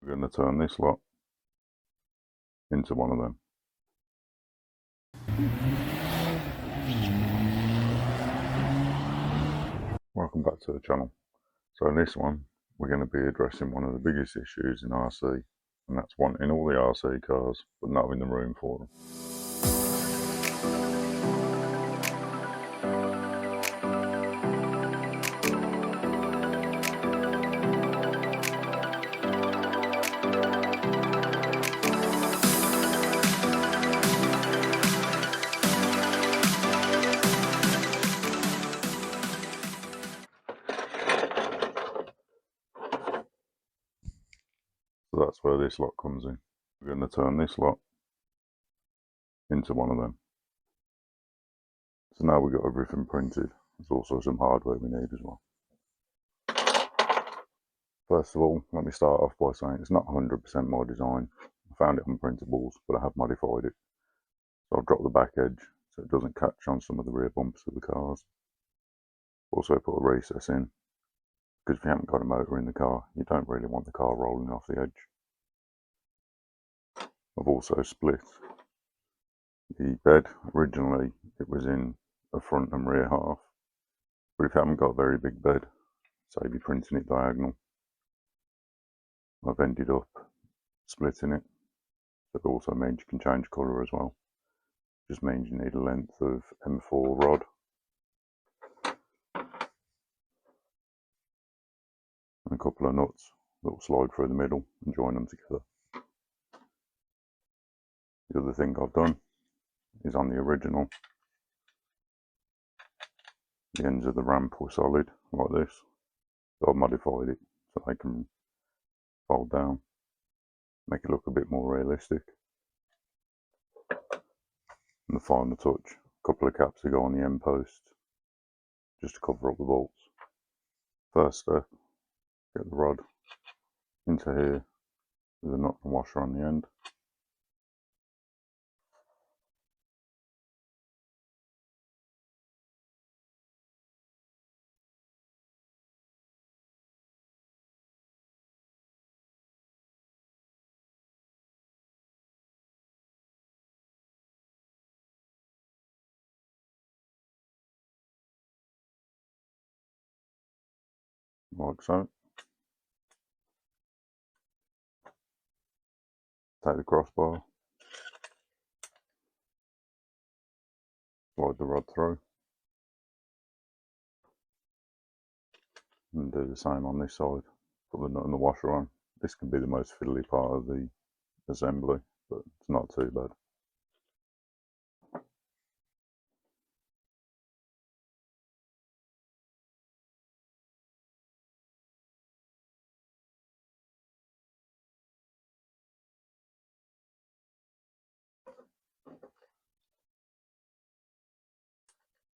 We're going to turn this lot into one of them. Welcome back to the channel. So in this one we're going to be addressing one of the biggest issues in RC, and that's wanting all the RC cars but not having the room for them. So that's where this lot comes in. We're going to turn this lot into one of them. So now we've got everything printed. There's also some hardware we need as well. First of all, let me start off by saying it's not 100% my design. I found it on printables, but I have modified it. So I'll drop the back edge so it doesn't catch on some of the rear bumps of the cars. Also put a recess in, because if you haven't got a motor in the car, you don't really want the car rolling off the edge. I've also split the bed. Originally it was in the front and rear half, but if you haven't got a very big bed, say if you're printing it diagonal, I've ended up splitting it. That also means you can change colour as well. Just means you need a length of M4 rod. And a couple of nuts that will slide through the middle and join them together. The other thing I've done is on the original, the ends of the ramp were solid like this, so I've modified it so they can fold down, make it look a bit more realistic. And the final touch, a couple of caps to go on the end post just to cover up the bolts. First step, get the rod into here with a nut and washer on the end. Like so. Take the crossbar, slide the rod through, and do the same on this side. Put the nut and the washer on. This can be the most fiddly part of the assembly, but it's not too bad.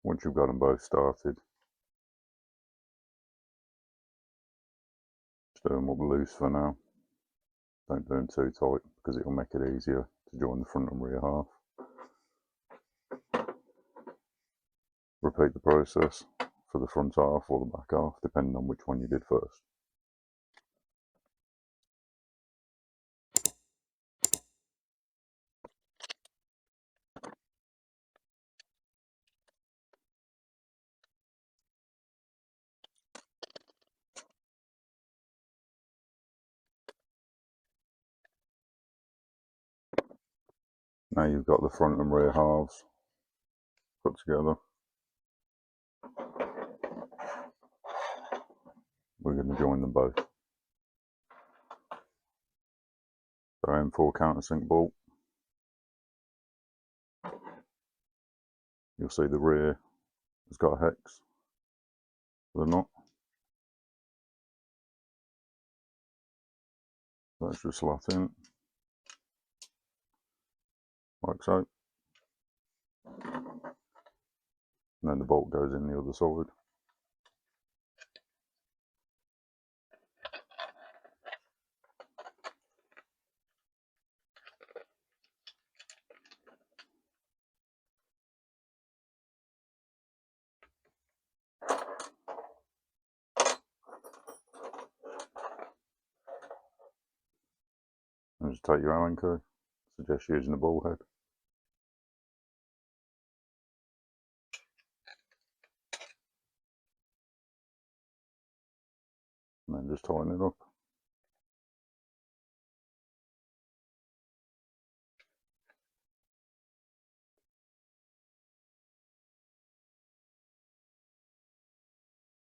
Once you've got them both started, just do them up loose for now. Don't do them too tight because it'll make it easier to join the front and rear half. Repeat the process for the front half or the back half, depending on which one you did first. Now you've got the front and rear halves put together. We're going to join them both. So M4 countersink bolt. You'll see the rear has got a hex for the knot. That's just slot in, like so. And then the bolt goes in the other side. Just take your Allen key. Suggest using the ball head. And then just tighten it up.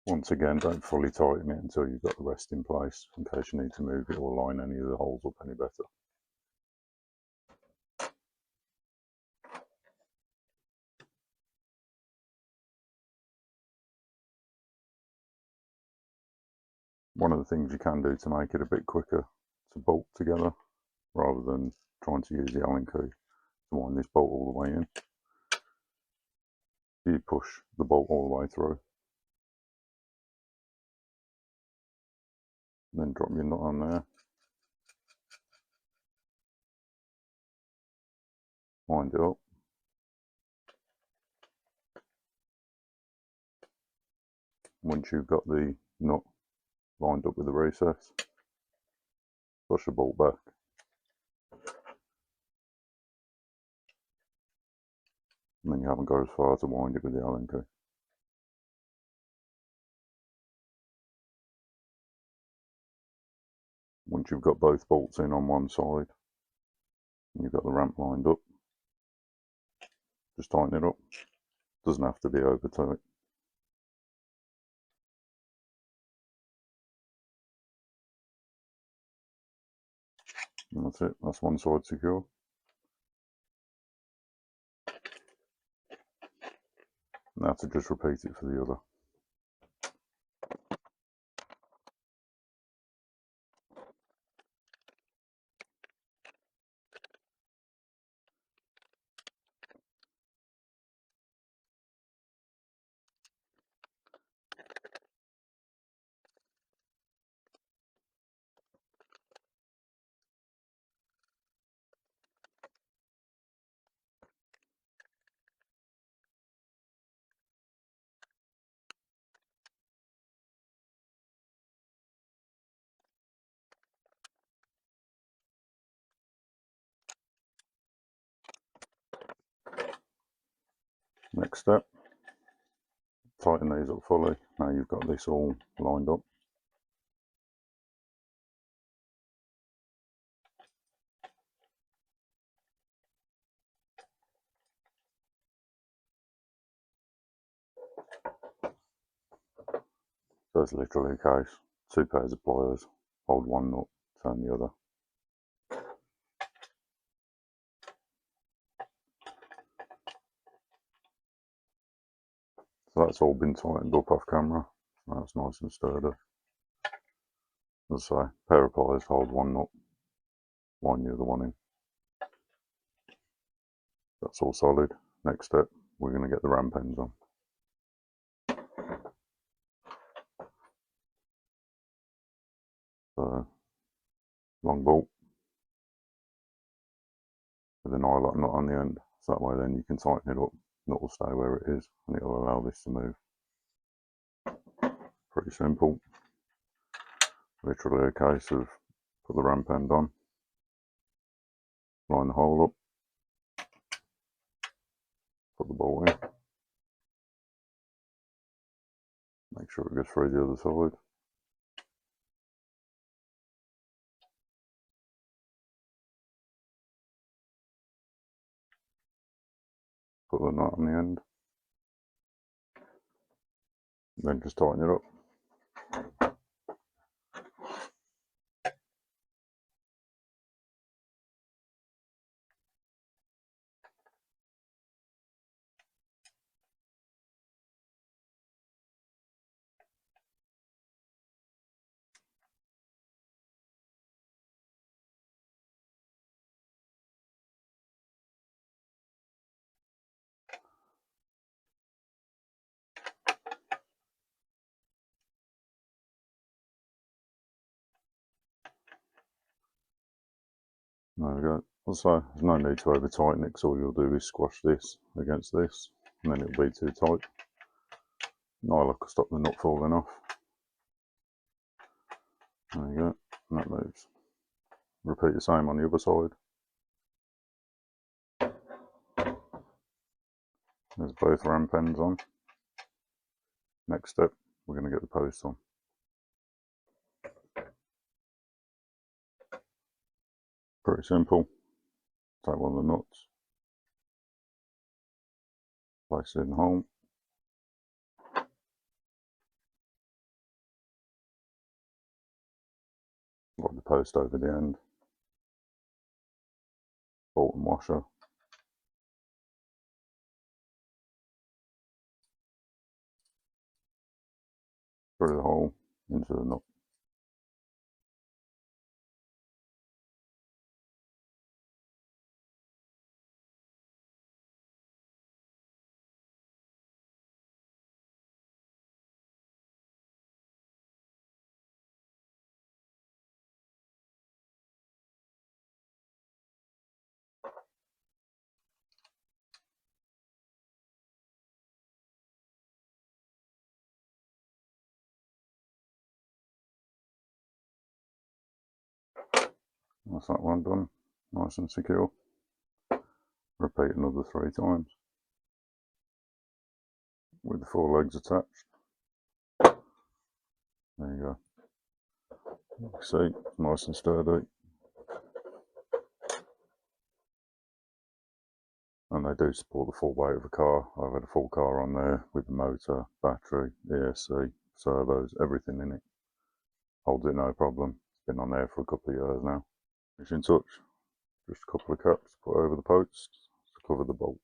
Once again, don't fully tighten it until you've got the rest in place, in case you need to move it or line any of the holes up any better. One of the things you can do to make it a bit quicker to bolt together, rather than trying to use the Allen key to wind this bolt all the way in, you push the bolt all the way through, then drop your nut on there, wind it up, once you've got the nut lined up with the recess, push the bolt back, and then you haven't got as far to wind it with the Allen key. Once you've got both bolts in on one side, and you've got the ramp lined up, just tighten it up. Doesn't have to be over tight. And that's it, that's one side secure. Now to just repeat it for the other. Next step, tighten these up fully. Now you've got this all lined up. So it's literally a case, 2 pairs of pliers, hold one nut, turn the other. So that's all been tightened up off camera. That's nice and sturdy. As I say, pair of pliers, hold one nut, wind the other one in. That's all solid. Next step, we're going to get the ramp ends on. So, long bolt with an eyelet nut on the end, so that way then you can tighten it up, nut will stay where it is, and it will allow this to move. Pretty simple. Literally a case of put the ramp end on, line the hole up, put the ball in, make sure it goes through the other side. Put the nut on the end, then just tighten it up. There we go. Also, there's no need to over tighten it, because all you'll do is squash this against this, and then it'll be too tight. Nylock will stop the nut falling off. There you go, and that moves. Repeat the same on the other side. There's both ramp ends on. Next step, we're going to get the posts on. Pretty simple. Take one of the nuts, place it in the hole. Lock the post over the end. Bolt and washer. Through the hole into the nut. That's that one done, nice and secure. Repeat another 3 times with the 4 legs attached. There you go. You can see it's nice and sturdy. And they do support the full weight of a car. I've had a full car on there with the motor, battery, ESC, servos, everything in it. Holds it no problem. It's been on there for a couple of years now. It's in touch. Just a couple of caps put over the posts to cover the bolts.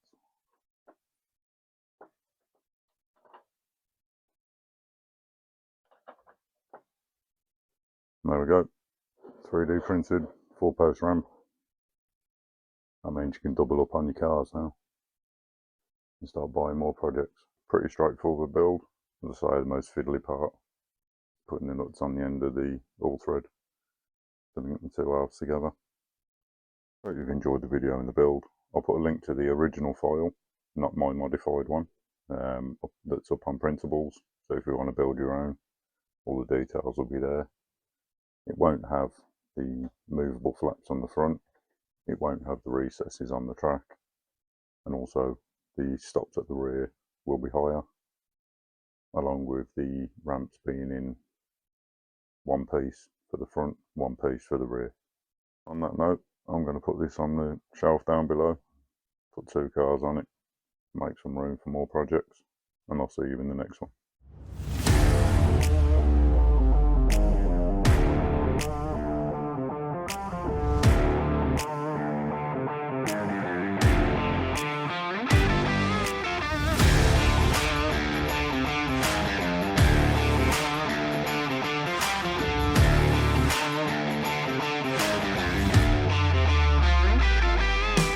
And there we go. 3D printed 4-post ramp. That means you can double up on your cars now and start buying more projects. Pretty straightforward build. As I say, the most fiddly part, putting the nuts on the end of the all thread, putting the 2 halves together. Hope you've enjoyed the video and the build. I'll put a link to the original file, not my modified one, that's up on Printables. So if you want to build your own, all the details will be there. It won't have the movable flaps on the front. It won't have the recesses on the track. And also the stops at the rear will be higher, along with the ramps being in 1 piece for the front, 1 piece for the rear. On that note, I'm going to put this on the shelf down below, put 2 cars on it, make some room for more projects, and I'll see you in the next one.